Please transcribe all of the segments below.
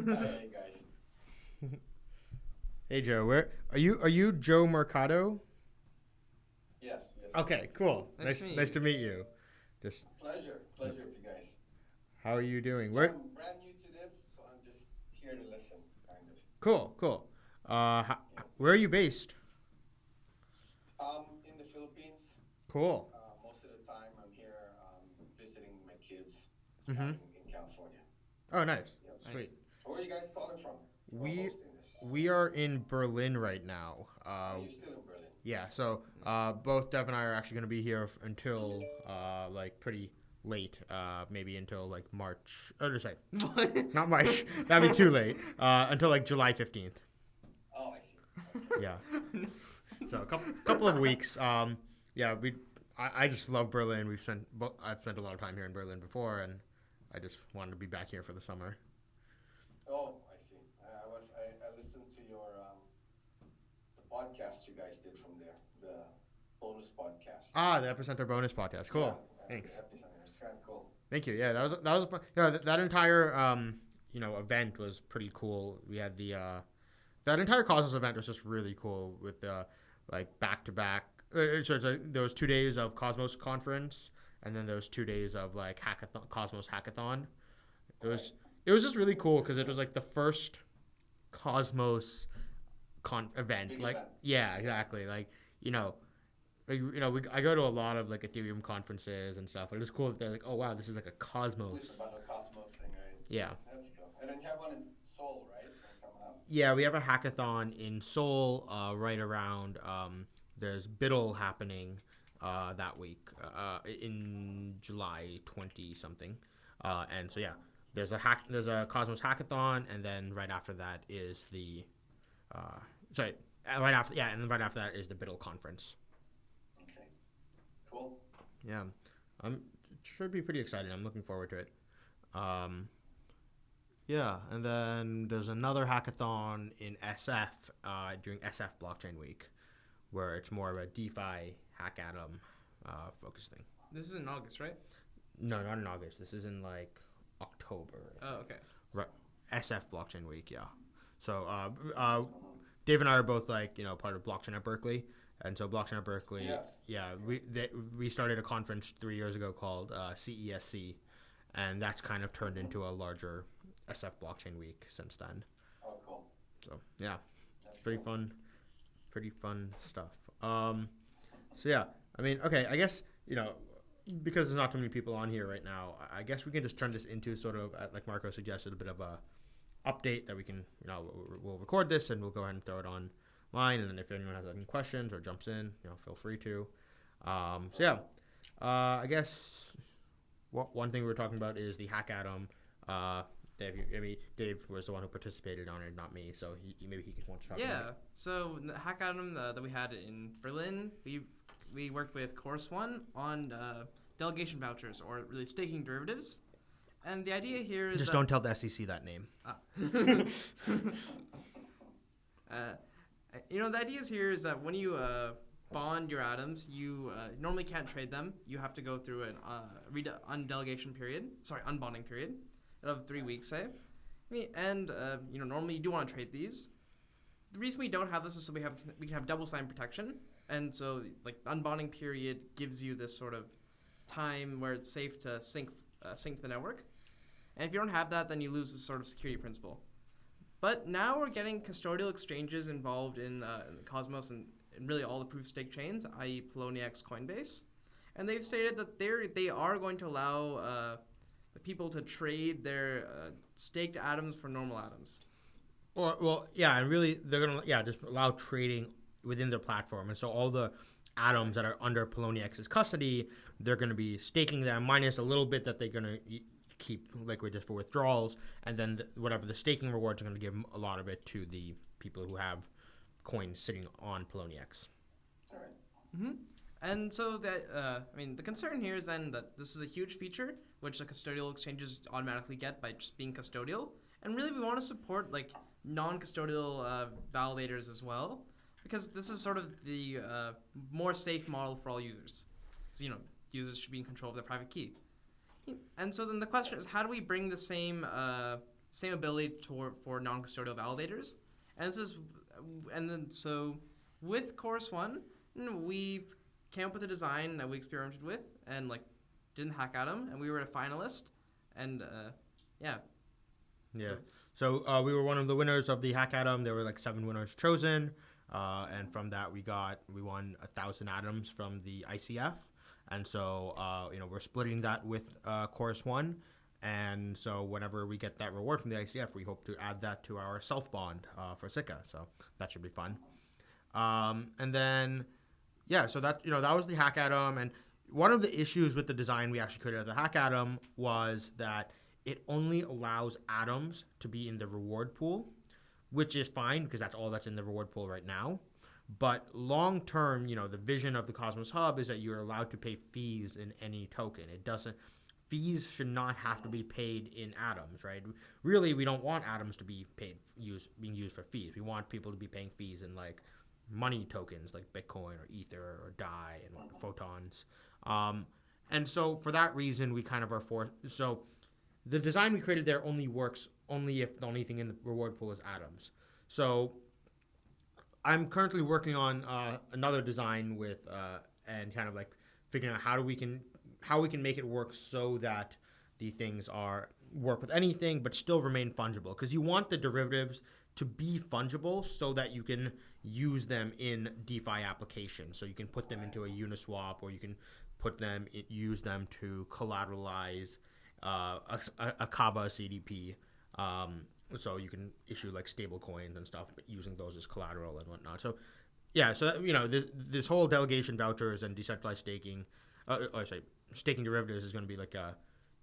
Hey guys. Hey Joe, where are you? Are you Joe Mercado? Yes, yes. Okay, cool. Nice to meet Nice you. to meet you. Just Pleasure of you guys. how are you doing? So Where? I'm brand new to this, so I'm just here to listen, kind of. Cool. Yeah. Where are you based? In the Philippines, Cool. most of the time I'm here visiting my kids Mm-hmm. in California. Oh, nice. Yep. Nice. Sweet. So where are you guys calling from? Or We hosting this? we are in Berlin right now. Oh, you're still in Berlin. Yeah. So both Dev and I are actually going to be here until like pretty late. Maybe until like March. Oh, sorry, What? not March. That'd be too late. Until like July 15th. Oh, I see. Okay. Yeah. So a couple of weeks. Yeah, I just love Berlin. I've spent a lot of time here in Berlin before, and I just wanted to be back here for the summer. Oh, I see. I listened to your the podcast you guys did from there, the bonus podcast. Ah, the Epicenter bonus podcast. Yeah, Cool. the Thanks. epicenter. It's kind of cool. Thank you. Yeah, that was fun. Yeah, that entire event was pretty cool. We had the that entire Cosmos event was just really cool with the like back to back. So it's like, there was 2 days of Cosmos conference, and then there was 2 days of like hackathon, Cosmos hackathon. It Right. was it was just really cool because it was like the first Cosmos event. Big Like event. yeah, Yeah. exactly. I go to a lot of like Ethereum conferences and stuff. And it's cool that they're like, oh wow, this is like a This Cosmos. about a Cosmos thing, right? Yeah, That's cool. And then you have one in Seoul, right? Coming up. yeah. We have a hackathon in Seoul right around. There's Biddle happening that week in July 20 something, and so yeah, there's a Cosmos hackathon, and then right after that is the uh, sorry right after yeah, and then right after that is the Biddle conference. Okay. Cool. Yeah, I'm it should be pretty exciting. I'm looking forward to it. Um, yeah, and then there's another hackathon in SF during SF Blockchain Week, where it's more of a DeFi hack atom focus thing. This is in August, right? No, not in August. This is in like October. Oh, okay. Right, SF Blockchain Week. Yeah. So Dave and I are both like part of Blockchain at Berkeley, and so Blockchain at Berkeley. Yes. Yeah, we started a conference 3 years ago called CESC, and that's kind of turned into a larger SF Blockchain Week since then. Oh, cool. So yeah, That's pretty cool. fun, pretty fun stuff. So yeah, I mean, okay, I guess because there's not too many people on here right now, I guess we can just turn this into sort of like Marco suggested, a bit of a update that we can we'll record this and we'll go ahead and throw it online, and then if anyone has any questions or jumps in, feel free to. So yeah, I guess one thing we were talking about is the Hack Atom. Dave was the one who participated on it, not me. So maybe he wants to talk about Yeah. it. So the hackathon that we had in Berlin, we worked with Course One on delegation vouchers, or really staking derivatives. And the idea here is Just that, don't tell the SEC that name. Ah. uh, the ideas here is that when you bond your atoms, you normally can't trade them. You have to go through an undelegation period, unbonding period of 3 weeks, say. And normally you do want to trade these. The reason we don't have this is so we can have double sign protection, and so like the unbonding period gives you this sort of time where it's safe to sync to the network. And if you don't have that, then you lose this sort of security principle. But now we're getting custodial exchanges involved in Cosmos and really all the proof of stake chains, i.e. Poloniex, Coinbase. And they've stated that they are going to allow the people to trade their staked atoms for normal atoms. Yeah, and really they're gonna just allow trading within their platform, and so all the atoms that are under Poloniex custody, they're gonna be staking them minus a little bit that they're gonna keep liquid just for withdrawals, and then whatever the staking rewards are gonna give a lot of it to the people who have coins sitting on Poloniex. All right. Mm-hmm. And so the concern here is then that this is a huge feature which the custodial exchanges automatically get by just being custodial, and really we want to support like non-custodial validators as well, because this is sort of the more safe model for all users. So, users should be in control of their private key. And so then the question is, how do we bring the same same ability for non-custodial validators. And this is, and then so with Chorus One, we came up with a design that we experimented with and like didn't hack at them, and we were a finalist, and yeah. Yeah. So we were one of the winners of the Hack Atom. There were like 7 winners chosen, and from that we won 1,000 atoms from the ICF, and so we're splitting that with Chorus One, and so whenever we get that reward from the ICF, we hope to add that to our self bond for Sikka. So that should be fun. And then so that that was the Hack Atom, and one of the issues with the design we actually created at the Hack Atom was that it only allows atoms to be in the reward pool, which is fine because that's all that's in the reward pool right now. But long term, the vision of the Cosmos Hub is that you're allowed to pay fees in any token. Fees should not have to be paid in atoms, right? Really, we don't want atoms to be being used for fees. We want people to be paying fees in like money tokens like Bitcoin or Ether or DAI and photons. And so for that reason, we kind of are forced. So the design we created there only works if the only thing in the reward pool is atoms. So I'm currently working on another design with and kind of like figuring out how we can make it work so that the things work with anything but still remain fungible, because you want the derivatives to be fungible so that you can use them in DeFi applications. So you can put them into a Uniswap, or you can use them to collateralize a Kava CDP. So you can issue like stable coins and stuff, but using those as collateral and whatnot. So this whole delegation vouchers and decentralized staking, staking derivatives is going to be like a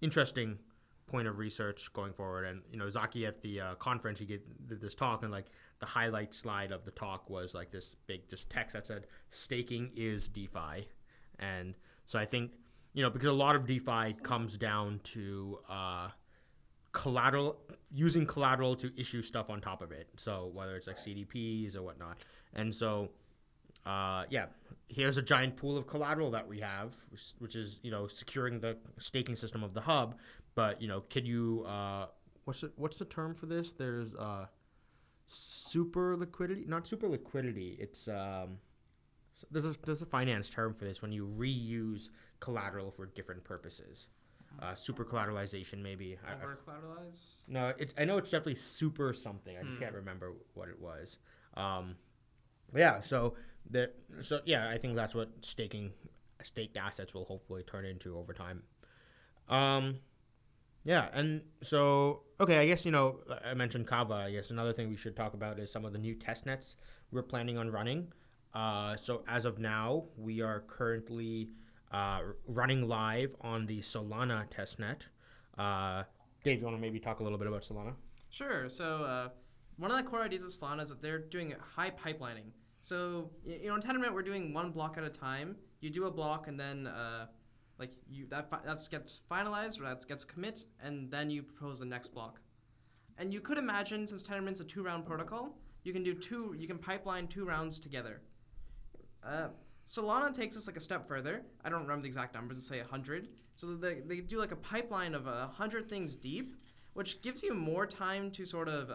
interesting point of research going forward. And Zaki at the conference, he did this talk, and like the highlight slide of the talk was like this text that said staking is DeFi. And so I think because a lot of DeFi comes down to using collateral to issue stuff on top of it. So whether it's like CDPs or whatnot. And so here's a giant pool of collateral that we have, which is securing the staking system of the hub. But could you what's the term for this? There's super liquidity, not super liquidity. It's there's a finance term for this when you reuse collateral for different purposes. Super collateralization, maybe. Over collateralize? No, I know it's definitely super something. I just can't remember what it was. I think that's what staked assets will hopefully turn into over time. And so, okay, I guess, I mentioned Kava. I guess another thing we should talk about is some of the new test nets we're planning on running. So as of now, we are currently running live on the Solana testnet. Dave, you want to maybe talk a little bit about Solana? Sure. So one of the core ideas with Solana is that they're doing high pipelining. So in Tendermint, we're doing one block at a time. You do a block, and then that gets finalized, or that gets commit, and then you propose the next block. And you could imagine, since Tendermint's a 2-round protocol, you can pipeline 2 rounds together. Solana takes us like a step further. I don't remember the exact numbers. Let's say 100. So they do like a pipeline of 100 things deep, which gives you more time to sort of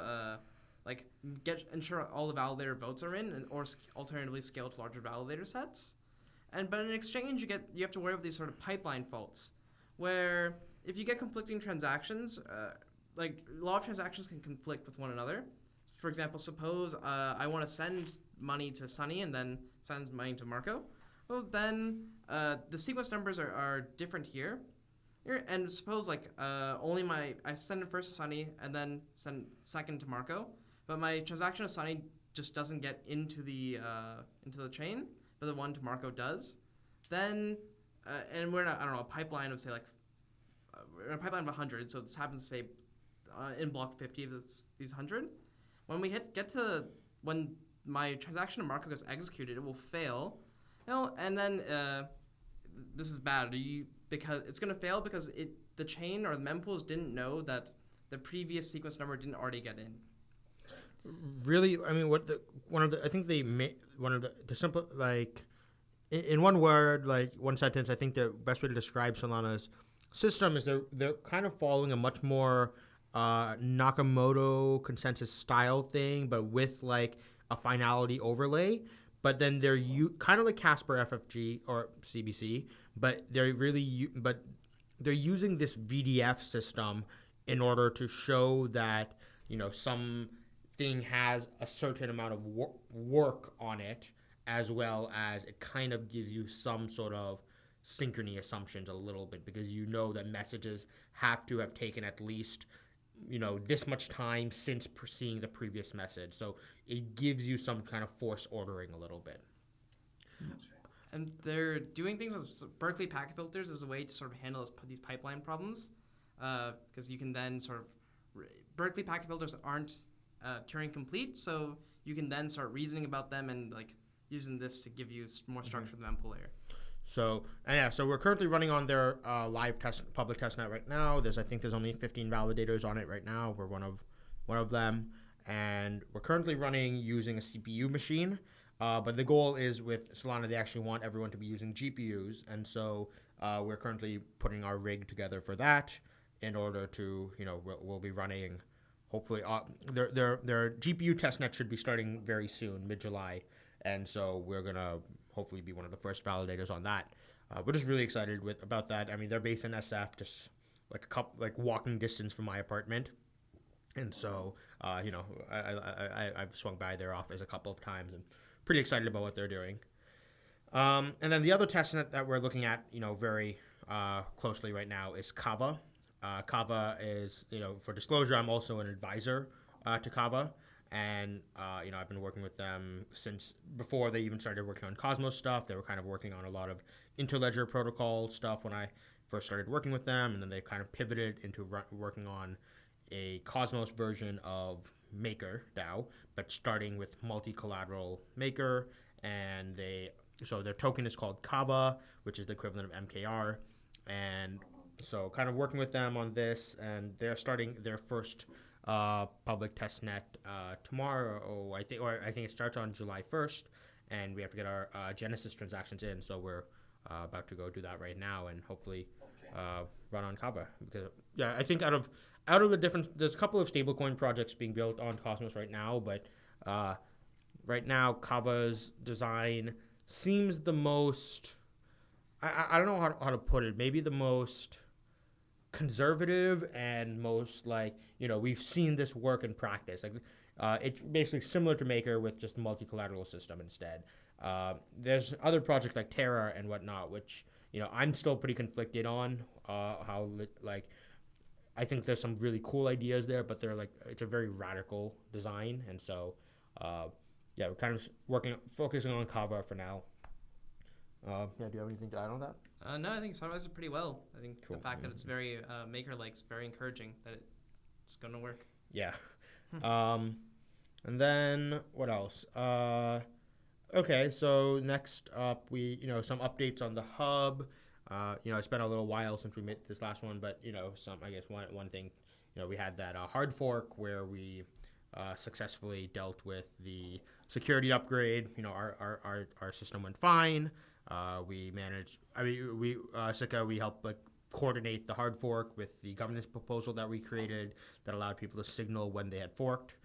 ensure all the validator votes are in, or alternatively scale to larger validator sets. But in exchange, you have to worry about these sort of pipeline faults, where if you get conflicting transactions, a lot of transactions can conflict with one another. For example, suppose I want to send money to Sunny and then sends money to Marco. Well, then the sequence numbers are different here. And suppose I send it first to Sunny and then send second to Marco, but my transaction to Sunny just doesn't get into the chain, but the one to Marco does. Then and we're in a pipeline of say we're in a pipeline of 100. So this happens to say in block 50 of these 100. When we get to when my transaction to Marco gets executed, it will fail. And then this is bad because it's going to fail because the chain or the mempools didn't know that the previous sequence number didn't already get in. Really, I mean, in one word, one sentence, I think the best way to describe Solana's system is they're kind of following a much more Nakamoto consensus style thing, but with like a finality overlay. But then they're kind of like Casper FFG or CBC, but they're using this VDF system in order to show that something has a certain amount of work on it, as well as it kind of gives you some sort of synchrony assumptions a little bit, because that messages have to have taken at least this much time since seeing the previous message. So it gives you some kind of force ordering a little bit. And they're doing things with Berkeley packet filters as a way to sort of handle these pipeline problems, because you can then sort of Berkeley packet filters aren't Turing complete, so you can then start reasoning about them and like using this to give you more structure to the mempool layer. So we're currently running on their live public testnet right now. I think there's only 15 validators on it right now. We're one of them, and we're currently running using a CPU machine. But the goal is with Solana, they actually want everyone to be using GPUs, and so we're currently putting our rig together for that. In order to, we'll be running. Hopefully, their GPU testnet should be starting very soon, mid-July, and so we're gonna hopefully be one of the first validators on that. We're just really excited about that. I mean, they're based in SF, just like walking distance from my apartment, and so I've swung by their office a couple of times and pretty excited about what they're doing. And then the other testnet that we're looking at, very closely right now is Kava. Kava is, for disclosure, I'm also an advisor to Kava. And, I've been working with them since before they even started working on Cosmos stuff. They were kind of working on a lot of interledger protocol stuff when I first started working with them. And then they kind of pivoted into working on a Cosmos version of Maker DAO, but starting with multi-collateral Maker. And so their token is called Kava, which is the equivalent of MKR. And so kind of working with them on this, and they're starting their first public testnet tomorrow. I think it starts on July 1st, and we have to get our Genesis transactions in. So we're about to go do that right now, and hopefully run on Kava. Because I think out of the different, there's a couple of stablecoin projects being built on Cosmos right now, but right now Kava's design seems the most. I don't know how to put it. Maybe the most conservative and most we've seen this work in practice. It's basically similar to Maker with just a multi-collateral system instead. There's other projects like Terra and whatnot, which I'm still pretty conflicted on. I think there's some really cool ideas there, but it's a very radical design, and so we're kind of focusing on Kava for now. Do you have anything to add on that? No, I think it summarizes it pretty well. I think Cool. The fact that it's very Maker-like is very encouraging that it's going to work. Yeah. And then what else? Okay, so next up, we some updates on the hub. It's been a little while since we made this last one, but one thing, we had that hard fork where we successfully dealt with the security upgrade. Our system went fine. We managed. Sikka, we helped coordinate the hard fork with the governance proposal that we created that allowed people to signal when they had forked,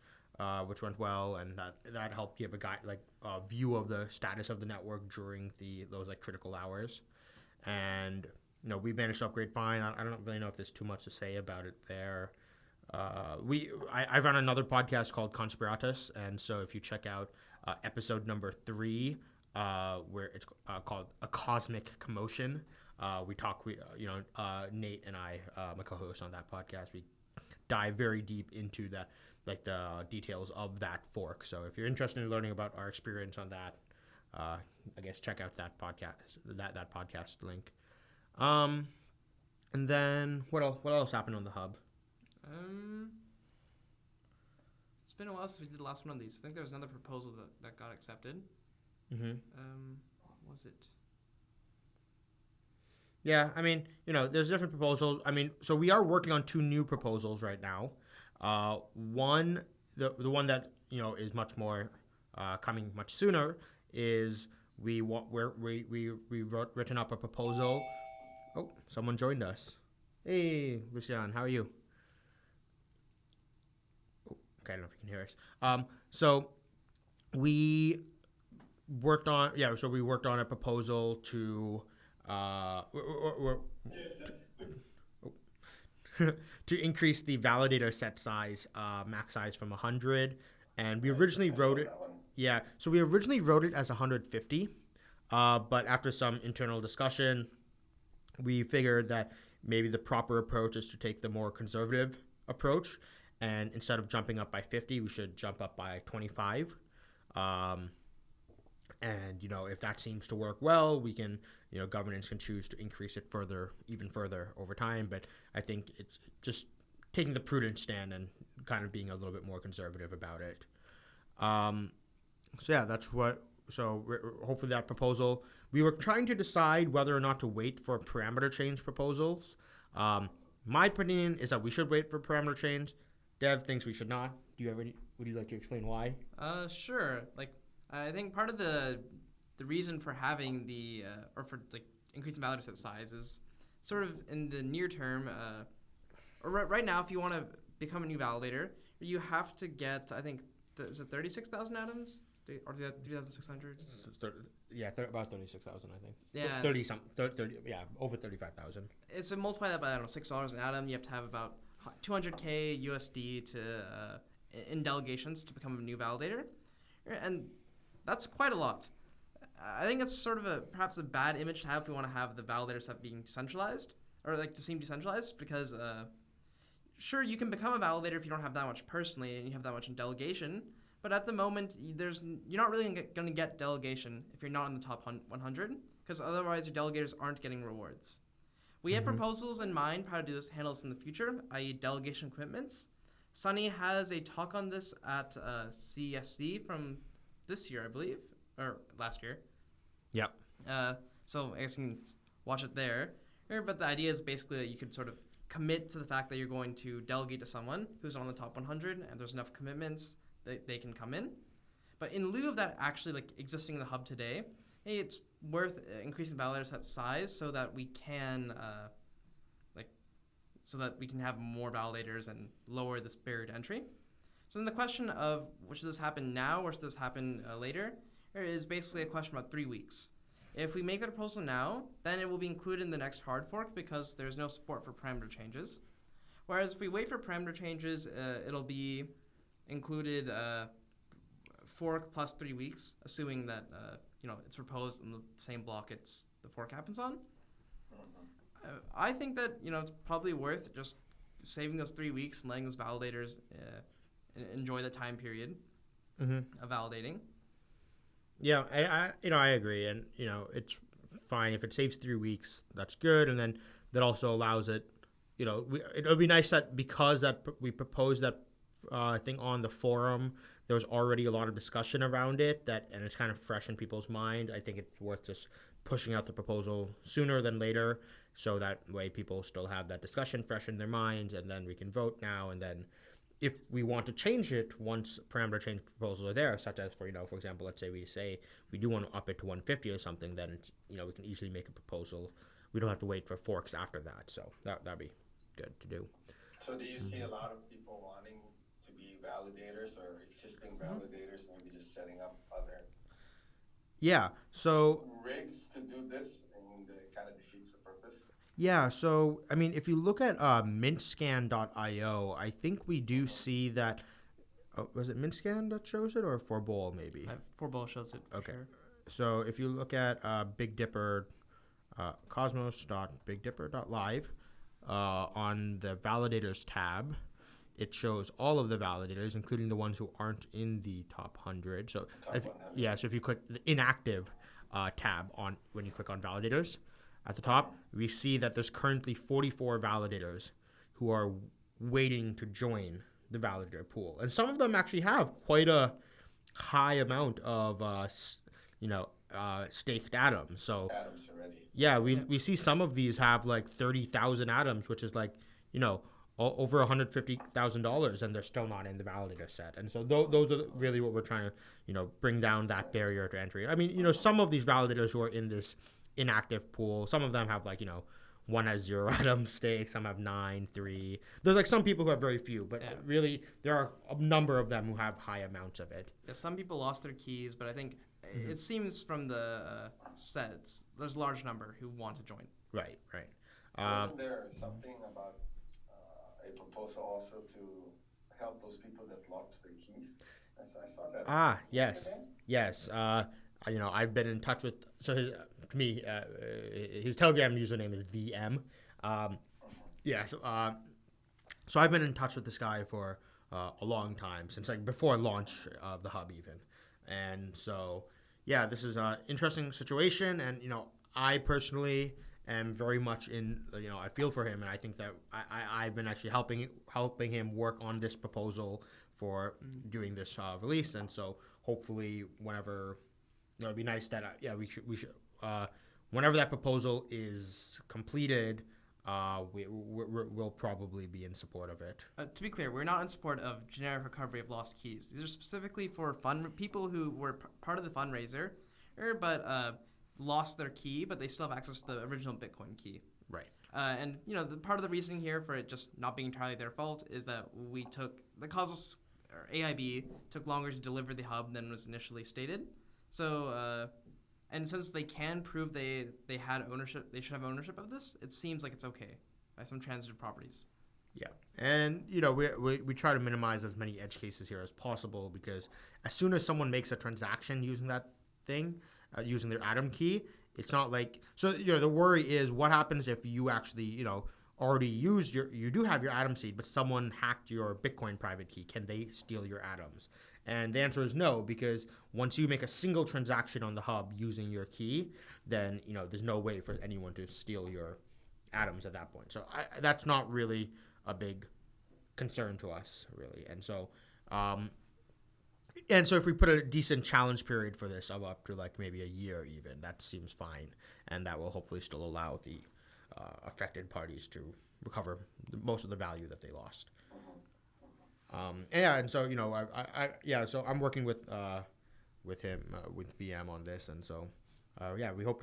which went well, and that helped give a view of the status of the network during those critical hours. And we managed to upgrade fine. I don't really know if there's too much to say about it there. I run another podcast called Conspiratus, and so if you check out episode number 3, where it's called A Cosmic Commotion, Nate and I, my co-host on that podcast, we dive very deep into the details of that fork. So if you're interested in learning about our experience on that, I guess check out that podcast, that podcast link. And then what else happened on the hub? It's been a while since we did the last one on these. I think there was another proposal that got accepted. Mm-hmm. What was it? Yeah, there's different proposals. So we are working on 2 new proposals right now. One, the one that is much more coming much sooner is we written up a proposal. Oh, someone joined us. Hey, Lucian, how are you? Okay, I don't know if you can hear us. So we worked on a proposal to to increase the validator set size, max size from 100, and we originally I wrote saw it. that one. Yeah, so we originally wrote it as 150, but after some internal discussion, we figured that maybe the proper approach is to take the more conservative approach, and instead of jumping up by 50, we should jump up by 25. Um, and if that seems to work well, we can, governance can choose to increase it further, even further over time. But I think it's just taking the prudent stand and kind of being a little bit more conservative about it. So yeah, that's what. So hopefully that proposal. We were trying to decide whether or not to wait for parameter change proposals. My opinion is that we should wait for parameter change. Dev thinks we should not. Do you have any? Would you like to explain why? Sure. Like, I think part of the reason for having the or for like increasing validator set size is sort of in the near term. Or right now, if you want to become a new validator, you have to get, I think, is it 36,000 atoms or 3,600? Yeah, about 36,000, I think. Yeah, 30, yeah, over 35,000. It's a multiply that by, I don't know, $6 an atom. You have to have about 200K USD to in delegations to become a new validator, and that's quite a lot. I think it's sort of perhaps a bad image to have if we want to have the validator set being decentralized, or like to seem decentralized, because sure, you can become a validator if you don't have that much personally and you have that much in delegation, but at the moment you're not really going to get delegation if you're not in the top 100, because otherwise your delegators aren't getting rewards. We have proposals in mind for how to do this, handle this in the future, i.e. delegation commitments. Sunny has a talk on this at CSC from this year, I believe, or last year. Yep. So I guess you can watch it there. But the idea is basically that you could sort of commit to the fact that you're going to delegate to someone who's on the top 100, and there's enough commitments that they can come in. But in lieu of that actually like existing in the hub today, hey, it's worth increasing validator set size so that we can have more validators and lower this barrier to entry. So then the question of should this happen now or should this happen later is basically a question about 3 weeks. If we make the proposal now, then it will be included in the next hard fork because there's no support for parameter changes. Whereas if we wait for parameter changes, it'll be included fork plus 3 weeks, assuming that it's proposed in the same block the fork happens on. I think that it's probably worth just saving those 3 weeks and letting those validators enjoy the time period of validating. Yeah, I agree, and it's fine if it saves 3 weeks. That's good, and then that also allows it. It would be nice that because that we proposed that thing on the forum, there was already a lot of discussion around it and it's kind of fresh in people's mind. I think it's worth just pushing out the proposal sooner than later, so that way people still have that discussion fresh in their minds, and then we can vote now, and then. If we want to change it once parameter change proposals are there, such as for example, let's say we do want to up it to 150 or something, then we can easily make a proposal. We don't have to wait for forks after that, so that'd be good to do. So do you see a lot of people wanting to be validators or existing validators, maybe just setting up other rigs to do this, and it kind of defeats the purpose? Yeah, so I mean, if you look at mintscan.io, I think we do see that. Was it Mintscan that shows it, or 4Bowl maybe? 4Bowl shows it. Okay. Sure. So if you look at Big Dipper, cosmos.bigdipper.live, on the validators tab, it shows all of the validators, including the ones who aren't in the top 100. So if you click the inactive tab on when you click on validators. At the top, we see that there's currently 44 validators who are waiting to join the validator pool. And some of them actually have quite a high amount of, staked atoms. So, atoms already. Yeah, we see some of these have like 30,000 atoms, which is like, over $150,000, and they're still not in the validator set. And so those are really what we're trying to, bring down that barrier to entry. I mean, some of these validators who are in this inactive pool, some of them have like one has 0 atom stake, some have 9, 3. There's like some people who have very few, but Yeah. really there are a number of them who have high amounts of it. Yeah, some people lost their keys, but I think it seems from the sets there's a large number who want to join. Right, right. Wasn't there something about a proposal also to help those people that lost their keys? I saw that. Yes, yesterday. yes. I've been in touch with his Telegram username is VM. Yeah, so I've been in touch with this guy for a long time, since like before launch of the hub even, and so yeah, this is an interesting situation, and I personally am very much in. I feel for him, and I think that I've been actually helping him work on this proposal for doing this release, and so hopefully whenever it'd be nice that we should whenever that proposal is completed, we'll probably be in support of it. To be clear, we're not in support of generic recovery of lost keys. These are specifically for people who were part of the fundraiser, but lost their key, but they still have access to the original Bitcoin key. Right. And the part of the reasoning here for it just not being entirely their fault is that we took the causal or AIB took longer to deliver the hub than was initially stated. So, and since they can prove they had ownership, they should have ownership of this. It seems like it's okay by some transitive properties. Yeah, and we try to minimize as many edge cases here as possible, because as soon as someone makes a transaction using that thing, using their Atom key, it's not like the worry is what happens if you actually already used you do have your Atom seed, but someone hacked your Bitcoin private key. Can they steal your Atoms? And the answer is no, because once you make a single transaction on the hub using your key, then there's no way for anyone to steal your Atoms at that point. So that's not really a big concern to us, really. And so if we put a decent challenge period for this of up to like maybe a year even, that seems fine, and that will hopefully still allow the affected parties to recover most of the value that they lost. And so so I'm working with him with VM on this, and so we hope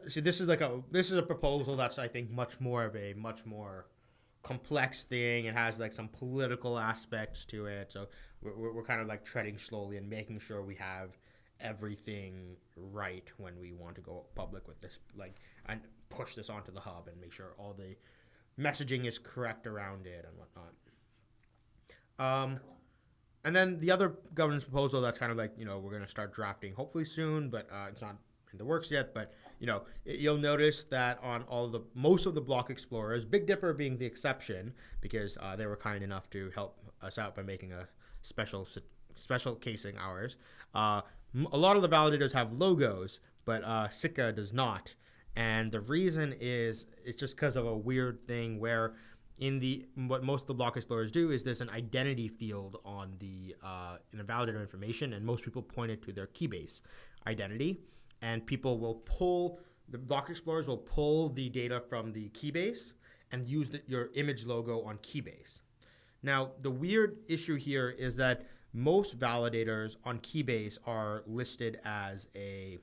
this is a proposal that's, I think, much more complex thing. It has like some political aspects to it, so we're kind of like treading slowly and making sure we have everything right when we want to go public with this, and push this onto the hub and make sure all the messaging is correct around it and whatnot. And then the other governance proposal that's kind of like, we're going to start drafting hopefully soon, but it's not in the works yet. But, you'll notice that on most of the block explorers, Big Dipper being the exception, because they were kind enough to help us out by making a special casing ours. A lot of the validators have logos, but Sikka does not. And the reason is it's just because of a weird thing where what most of the block explorers do is there's an identity field on in the validator information, and most people point it to their keybase identity, and the block explorers will pull the data from the keybase and use your image logo on keybase. Now, the weird issue here is that most validators on keybase are listed as a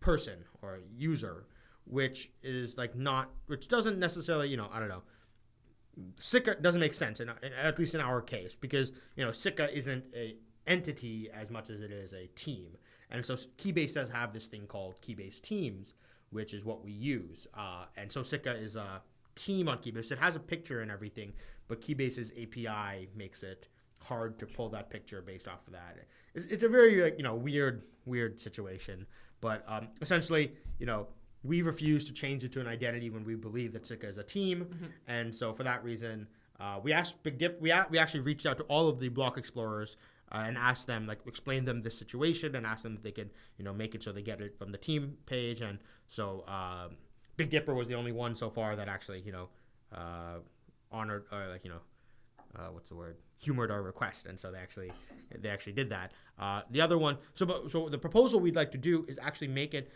person or a user, which is which doesn't necessarily, I don't know. Sikka doesn't make sense, at least in our case, because Sikka isn't a entity as much as it is a team, and so Keybase does have this thing called Keybase Teams, which is what we use, and so Sikka is a team on Keybase. It has a picture and everything, but Keybase's API makes it hard to pull that picture based off of that. It's a very weird situation, but essentially we refuse to change it to an identity when we believe that Sikka is a team, and so for that reason, we asked Big Dip. We actually reached out to all of the block explorers and asked them, explain them the situation, and asked them if they could, make it so they get it from the team page. And so Big Dipper was the only one so far that actually, honored or what's the word? Humored our request, and so they actually did that. The other one, so the proposal we'd like to do is actually make it,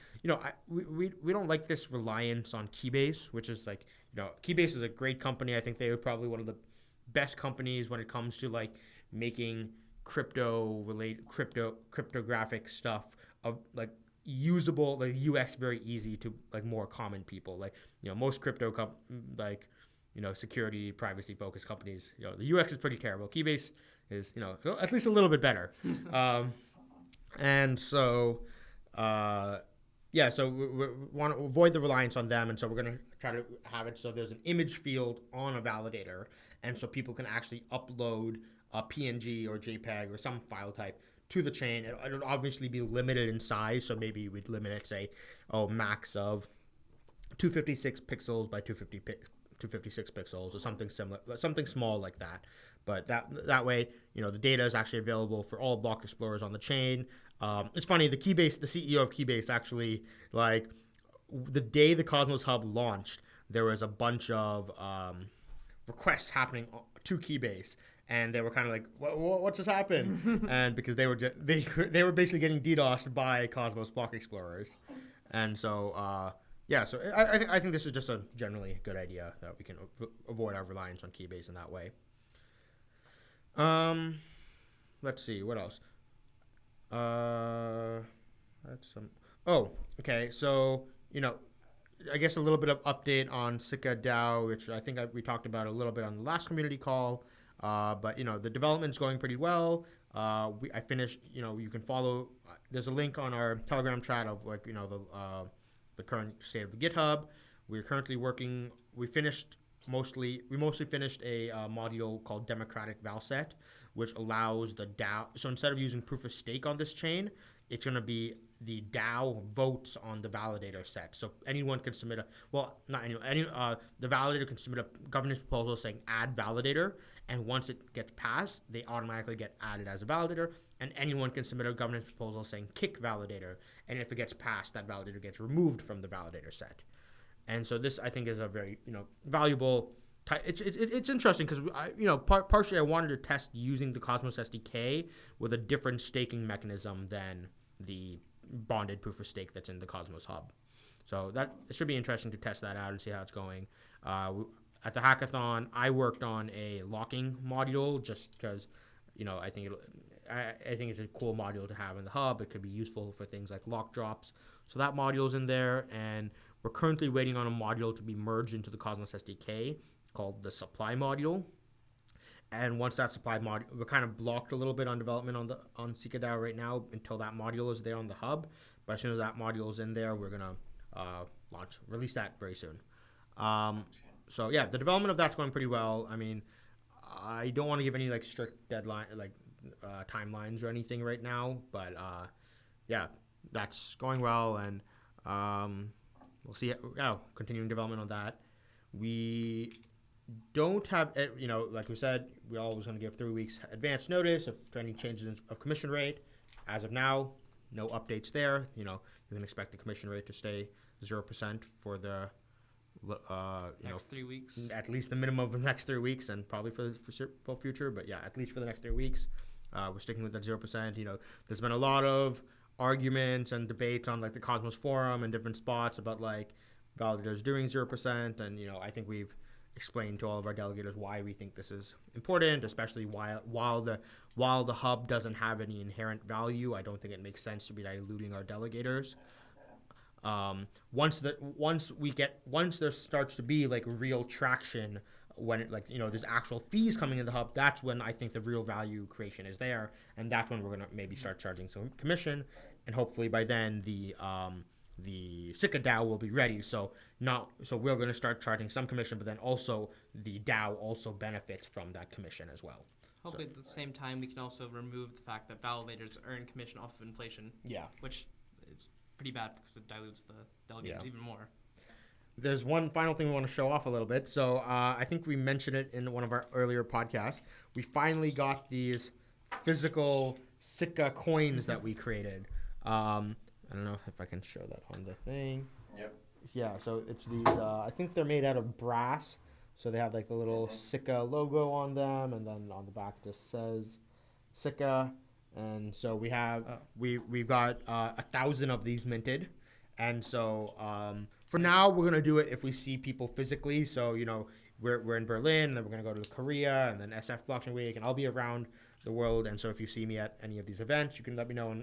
we don't like this reliance on Keybase, which is Keybase is a great company. I think they were probably one of the best companies when it comes to making cryptographic stuff of usable, like UX very easy to like more common people. Like, most like, security, privacy focused companies, the UX is pretty terrible. Keybase is, at least a little bit better. And so, yeah, so we want to avoid the reliance on them. And so we're going to try to have it so there's an image field on a validator. And so people can actually upload a PNG or JPEG or some file type to the chain. It'll obviously be limited in size. So maybe we'd limit it, say, max of 256 pixels by 256 pixels or something similar, something small like that. But that way, the data is actually available for all block explorers on the chain. It's funny, the CEO of Keybase actually, like, the day the Cosmos Hub launched, there was a bunch of requests happening to Keybase, and they were kind of like, what's just happened? And because they were basically getting DDoSed by Cosmos block explorers, and so yeah, so I think this is just a generally good idea that we can avoid our reliance on Keybase in that way. Let's see, what else? That's some. Oh, okay. So I guess a little bit of update on Sikka DAO, which I think we talked about a little bit on the last community call. But the development's going pretty well. I finished. You can follow. There's a link on our Telegram chat of like the current state of the GitHub. We're currently working. We mostly finished a module called Democratic Valset, which allows the DAO. So instead of using proof of stake on this chain, it's going to be the DAO votes on the validator set. So anyone can submit the validator can submit a governance proposal saying add validator, and once it gets passed, they automatically get added as a validator, and anyone can submit a governance proposal saying kick validator, and if it gets passed, that validator gets removed from the validator set. And so this, I think, is a very valuable. It's interesting because partially I wanted to test using the Cosmos SDK with a different staking mechanism than the bonded proof of stake that's in the Cosmos Hub. So it should be interesting to test that out and see how it's going. At the hackathon, I worked on a locking module just because I think it's a cool module to have in the hub. It could be useful for things like lock drops. So that module's in there, and we're currently waiting on a module to be merged into the Cosmos SDK called the supply module. And once that supply module, we're kind of blocked a little bit on development on Sikka DAO right now until that module is there on the hub. But as soon as that module is in there, we're gonna release that very soon. So yeah, the development of that's going pretty well. I mean, I don't want to give any like strict deadline, timelines or anything right now, but yeah, that's going well, and we'll see. Continuing development on that. We don't have, like we said, we're always going to give 3 weeks advance notice of any changes of commission rate. As of now, no updates there. You can expect the commission rate to stay 0% for the next 3 weeks. At least the minimum of the next 3 weeks, and probably for the foreseeable future. But yeah, at least for the next 3 weeks, we're sticking with that 0%. There's been a lot of arguments and debates on like the Cosmos forum and different spots about like validators doing 0%, and I think we've explained to all of our delegators why we think this is important, especially while the hub doesn't have any inherent value. I don't think it makes sense to be diluting our delegators. Once there starts to be like real traction, when there's actual fees coming in the hub, that's when I think the real value creation is there, and that's when we're gonna maybe start charging some commission, and hopefully by then the Sikka DAO will be ready. So we're going to start charging some commission, but then also the DAO also benefits from that commission as well. Hopefully at the same time we can also remove the fact that validators earn commission off of inflation. Yeah. Which is pretty bad because it dilutes the delegators even more. There's one final thing we want to show off a little bit. So I think we mentioned it in one of our earlier podcasts. We finally got these physical Sikka coins that we created. I don't know if I can show that on the thing. Yep. Yeah, so it's these, I think they're made out of brass. So they have like the little Sikka logo on them, and then on the back it just says Sikka. And so we have, we've got 1,000 of these minted. And so for now, we're going to do it if we see people physically. So, we're in Berlin, then we're going to go to Korea, and then SF Blockchain Week, and I'll be around the world. And so if you see me at any of these events, you can let me know, and